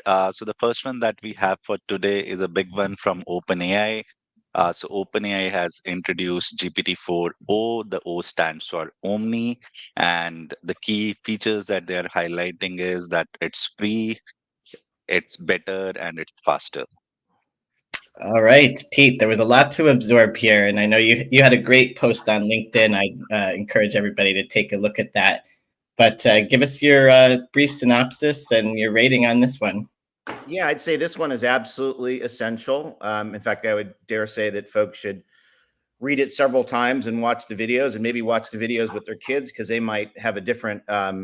So the first one that we have for today is a big one from OpenAI. So OpenAI has introduced GPT-4o. The O stands for Omni, and the key features that they are highlighting is that it's free, it's better, and it's faster. All right, Pete, there was a lot to absorb here, and I know you had a great post on LinkedIn. I encourage everybody to take a look at that. But give us your brief synopsis and your rating on this one. Yeah, I'd say this one is absolutely essential. In fact, I would dare say that folks should read it several times and watch the videos, and maybe watch the videos with their kids because they might have a different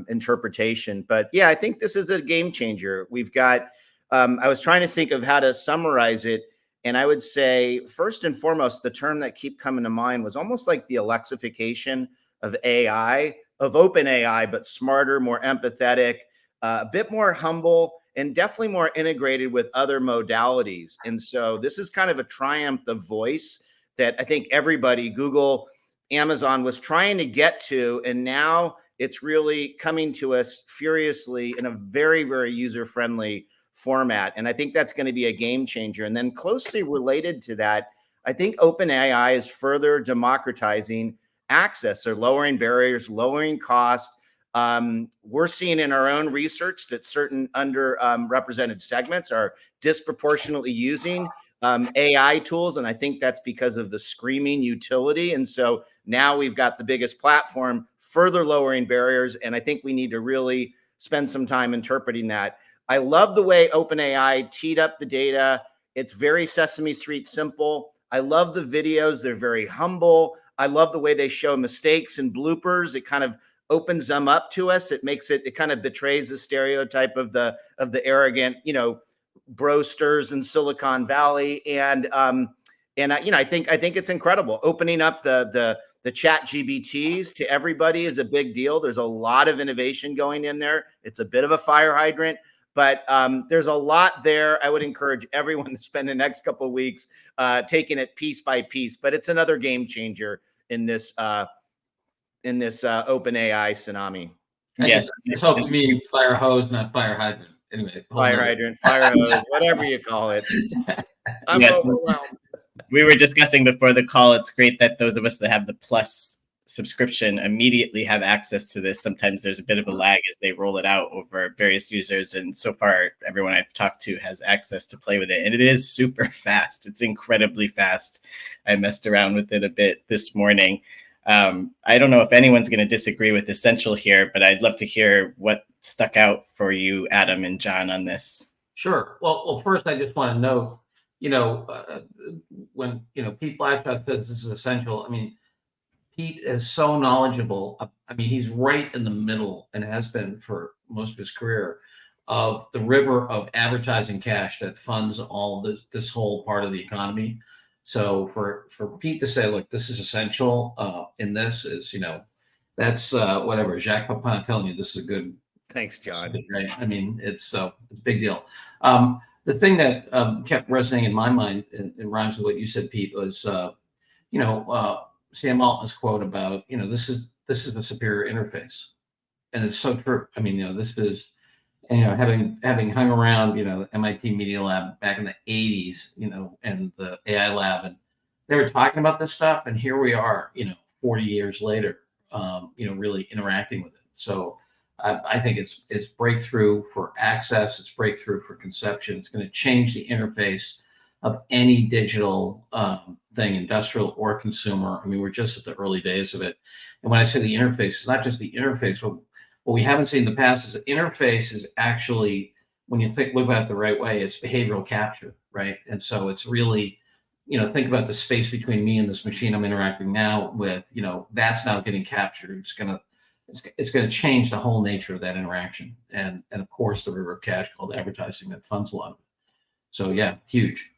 interpretation. But yeah, I think this is a game changer. We've got, I was trying to think of how to summarize it. And I would say, first and foremost, the term that kept coming to mind was almost like the Alexification of AI, of OpenAI, but smarter, more empathetic, a bit more humble, and definitely more integrated with other modalities. And so this is kind of a triumph of voice that I think everybody, Google, Amazon, was trying to get to. And now it's really coming to us furiously in a very, very user-friendly format. And I think that's going to be a game changer. And then closely related to that, I think OpenAI is further democratizing access, or lowering barriers, lowering costs. We're seeing in our own research that certain underrepresented segments are disproportionately using AI tools. And I think that's because of the screaming utility. And so now we've got the biggest platform further lowering barriers. And I think we need to really spend some time interpreting that. I love the way OpenAI teed up the data. It's very Sesame Street simple. I love the videos. They're very humble. I love the way they show mistakes and bloopers. It kind of opens them up to us. It makes it, it kind of betrays the stereotype of the arrogant, brosters in Silicon Valley. And I think it's incredible. Opening up the ChatGPTs to everybody is a big deal. There's a lot of innovation going in there. It's a bit of a fire hydrant, but there's a lot there. I would encourage everyone to spend the next couple of weeks taking it piece by piece. But it's another game changer in this OpenAI tsunami. Yes, just hope you mean fire hose, not fire hydrant. Anyway, fire hydrant, fire hose, whatever you call it. I'm overwhelmed. We were discussing before the call. It's great that those of us that have the Plus subscription immediately have access to this. Sometimes there's a bit of a lag as they roll it out over various users. And so far, everyone I've talked to has access to play with it. And it is super fast. It's incredibly fast. I messed around with it a bit this morning. I don't know if anyone's going to disagree with Essential here, but I'd love to hear what stuck out for you, Adam and John, on this. Sure. Well, first, I just want to note, when, Pete Blackshaw says this is essential, I mean, Pete is so knowledgeable. I mean, he's right in the middle, and has been for most of his career, of the river of advertising cash that funds all this whole part of the economy. So for Pete to say, look, this is essential in this is, that's whatever. Jacques Papin telling you this is a good. Thanks, John. Right. I mean, it's a big deal. The thing that kept resonating in my mind, and rhymes with what you said, Pete, was, Sam Altman's quote about, this is a superior interface. And it's so true. I mean, this is, having hung around, MIT Media Lab back in the 80s, and the AI lab, and they were talking about this stuff. And here we are, 40 years later, really interacting with it. So I think it's breakthrough for access. It's breakthrough for conception. It's going to change the interface of any digital thing, industrial or consumer. I mean, we're just at the early days of it. And when I say the interface, it's not just the interface. What we haven't seen in the past is the interface is actually, when you look about it the right way, it's behavioral capture, right? And so it's really, think about the space between me and this machine I'm interacting now with, that's now getting captured. It's going to change the whole nature of that interaction. And of course, the river of cash called advertising that funds a lot of it. So yeah, huge.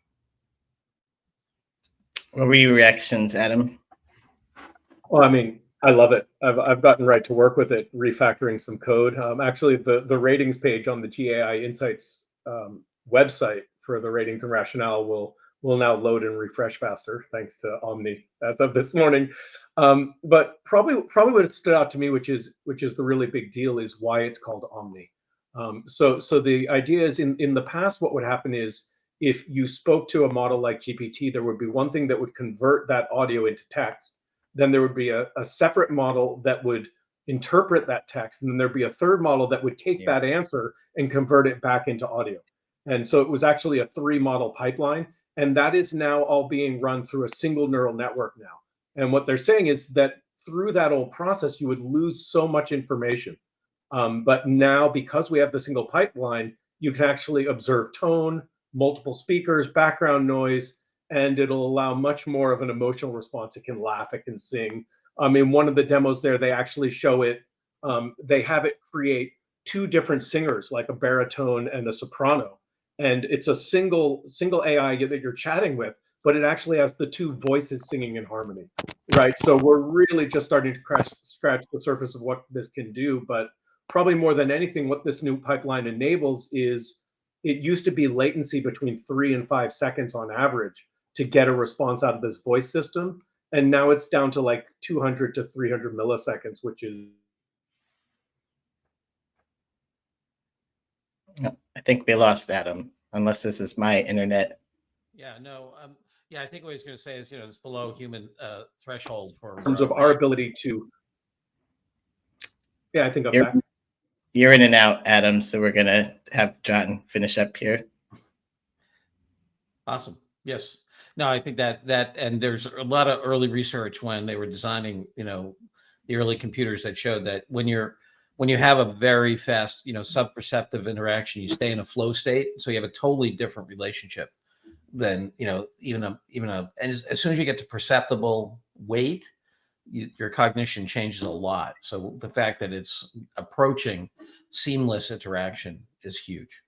What were your reactions, Adam? Well, I mean, I love it. I've gotten right to work with it, refactoring some code. Actually, the ratings page on the GAI Insights website for the ratings and rationale will now load and refresh faster, thanks to Omni as of this morning. But probably what stood out to me, which is the really big deal, is why it's called Omni. So the idea is in the past, what would happen is if you spoke to a model like GPT, there would be one thing that would convert that audio into text. Then there would be a separate model that would interpret that text. And then there'd be a third model that would take that answer and convert it back into audio. And so it was actually a 3-model pipeline. And that is now all being run through a single neural network now. And what they're saying is that through that old process, you would lose so much information. But now, because we have the single pipeline, you can actually observe tone, multiple speakers, background noise, and it'll allow much more of an emotional response. It can laugh, it can sing. In one of the demos there, they actually show it. They have it create 2 different singers, like a baritone and a soprano, and it's a single AI that you're chatting with, but it actually has the 2 voices singing in harmony, right? So we're really just starting to scratch the surface of what this can do, but probably more than anything, what this new pipeline enables is, it used to be latency between 3 and 5 seconds on average to get a response out of this voice system. And now it's down to like 200 to 300 milliseconds, which is. I think we lost Adam, unless this is my internet. Yeah, no. Yeah, I think what he's going to say is, it's below human threshold for. In terms of our ability to. Yeah, I think I'm back. You're in and out, Adam, so we're going to have John finish up here. Awesome. Yes. No, I think that and there's a lot of early research when they were designing, the early computers that showed that when you have a very fast, sub-perceptive interaction, you stay in a flow state. So you have a totally different relationship than, even and as soon as you get to perceptible weight, your cognition changes a lot. So the fact that it's approaching seamless interaction is huge.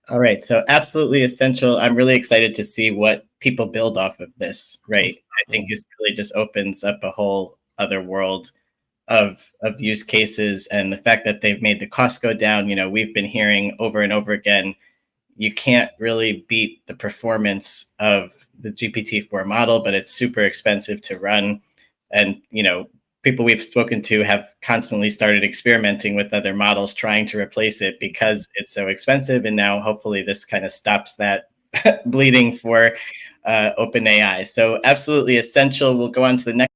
All right. So absolutely essential. I'm really excited to see what people build off of this, right? I think this really just opens up a whole other world of use cases. And the fact that they've made the cost go down, we've been hearing over and over again, you can't really beat the performance of the GPT-4 model, but it's super expensive to run. And, people we've spoken to have constantly started experimenting with other models, trying to replace it because it's so expensive. And now hopefully this kind of stops that bleeding for OpenAI. So absolutely essential. We'll go on to the next.